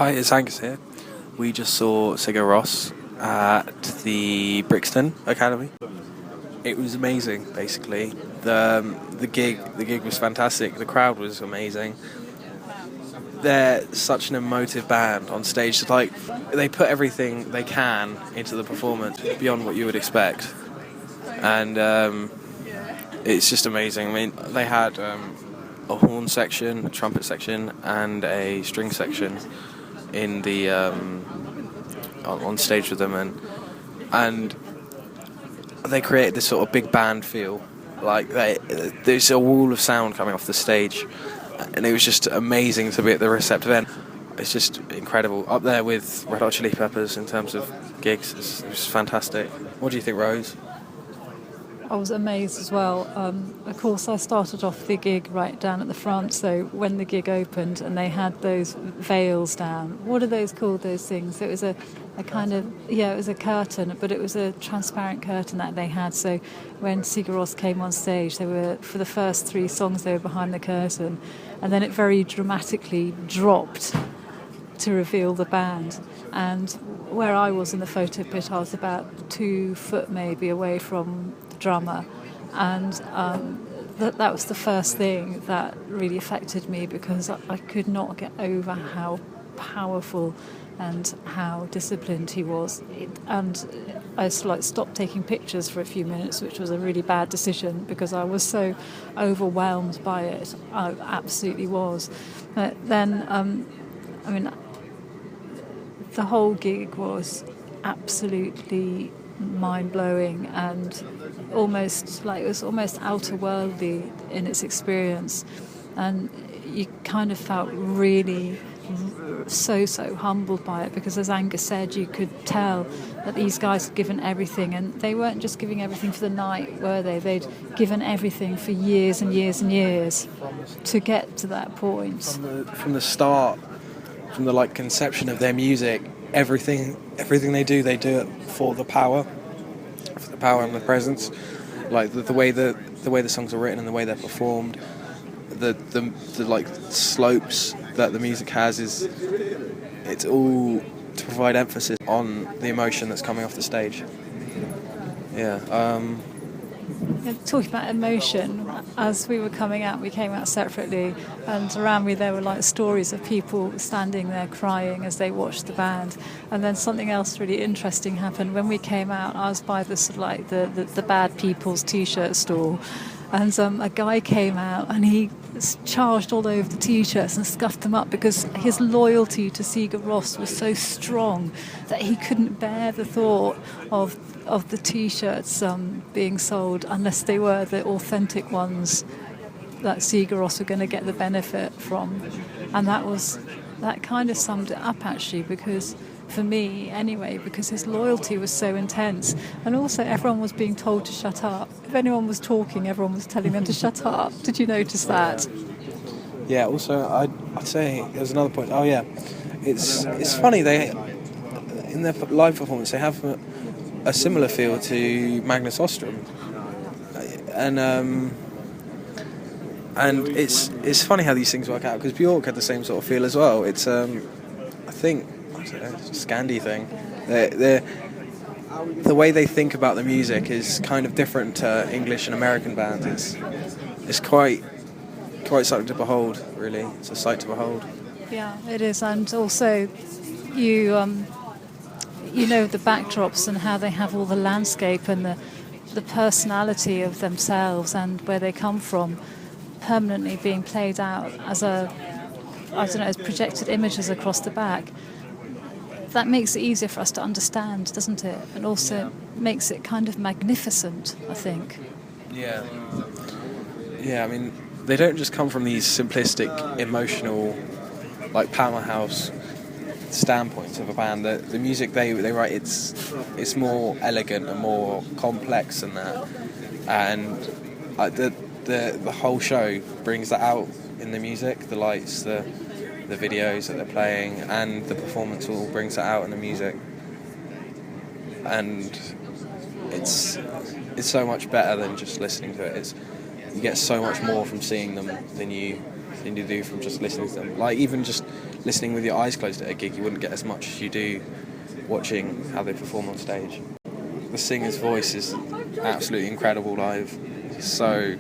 Hi, it's Angus here. We just saw Sigur Ros at the Brixton Academy. It was amazing, basically. The gig was fantastic. The crowd was amazing. They're such an emotive band on stage. Like, they put everything they can into the performance beyond what you would expect, and it's just amazing. I mean, they had a horn section, a trumpet section, and a string section in the on stage with them, and they created this sort of big band feel. Like there's a wall of sound coming off the stage, and it was just amazing to be at the receptive end. It's just incredible, up there with Red Hot Chili Peppers in terms of gigs. It was fantastic. What do you think, Rose? I was amazed as well. Of course, I started off the gig right down at the front, so when the gig opened and they had those veils down, what are those called, those things? It was a kind of, it was a curtain, but it was a transparent curtain that they had, so when Sigur Ros came on stage, they were, for the first 3 songs, they were behind the curtain, and then it very dramatically dropped to reveal the band. And where I was in the photo pit, I was about 2 foot maybe away from the drummer, and that was the first thing that really affected me, because I could not get over how powerful and how disciplined he was. And I stopped taking pictures for a few minutes, which was a really bad decision because I was so overwhelmed by it. I absolutely was. But then, the whole gig was absolutely mind-blowing and it was almost outer-worldly in its experience, and you kind of felt really so humbled by it, because as Angus said, you could tell that these guys had given everything, and they weren't just giving everything for the night, were they? They'd given everything for years and years and years to get to that point. From the start, from the conception of their music, everything they do it for the power and the presence. Like the way the songs are written and the way they're performed, the slopes that the music has, it's all to provide emphasis on the emotion that's coming off the stage. Talking about emotion, as we were coming out, we came out separately, and around me there were stories of people standing there crying as they watched the band. And then something else really interesting happened. When we came out, I was by the the bad people's t-shirt store, and a guy came out and he charged all over the t-shirts and scuffed them up, because his loyalty to Sigur Ros was so strong that he couldn't bear the thought of the t-shirts being sold unless they were the authentic ones that Sigur Ros were going to get the benefit from. And that kind of summed it up, actually, because for me anyway, because his loyalty was so intense. And also everyone was being told to shut up. If anyone was talking, everyone was telling them to shut up. Did you notice that? Yeah, also I'd say there's another point. Oh yeah, it's funny, they in their live performance they have a similar feel to Magnus Ostrom, and it's funny how these things work out, because Bjork had the same sort of feel as well. It's I think, I don't know, it's a Scandi thing. The way they think about the music is kind of different to English and American bands. It's quite something to behold, really. It's a sight to behold. Yeah, it is. And also you know the backdrops and how they have all the landscape and the personality of themselves and where they come from permanently being played out as as projected images across the back. That makes it easier for us to understand, doesn't it? And also makes it kind of magnificent, I think. Yeah, I mean, they don't just come from these simplistic, emotional, powerhouse standpoints of a band. The music they write, it's more elegant and more complex than that, and the whole show brings that out in the music, the lights, the videos that they're playing, and the performance all brings that out in the music, and it's so much better than just listening to it. You get so much more from seeing them than you than you do from just listening to them. Like, even just listening with your eyes closed at a gig, you wouldn't get as much as you do watching how they perform on stage. The singer's voice is absolutely incredible live. So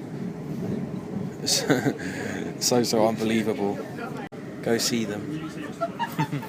unbelievable. Go see them.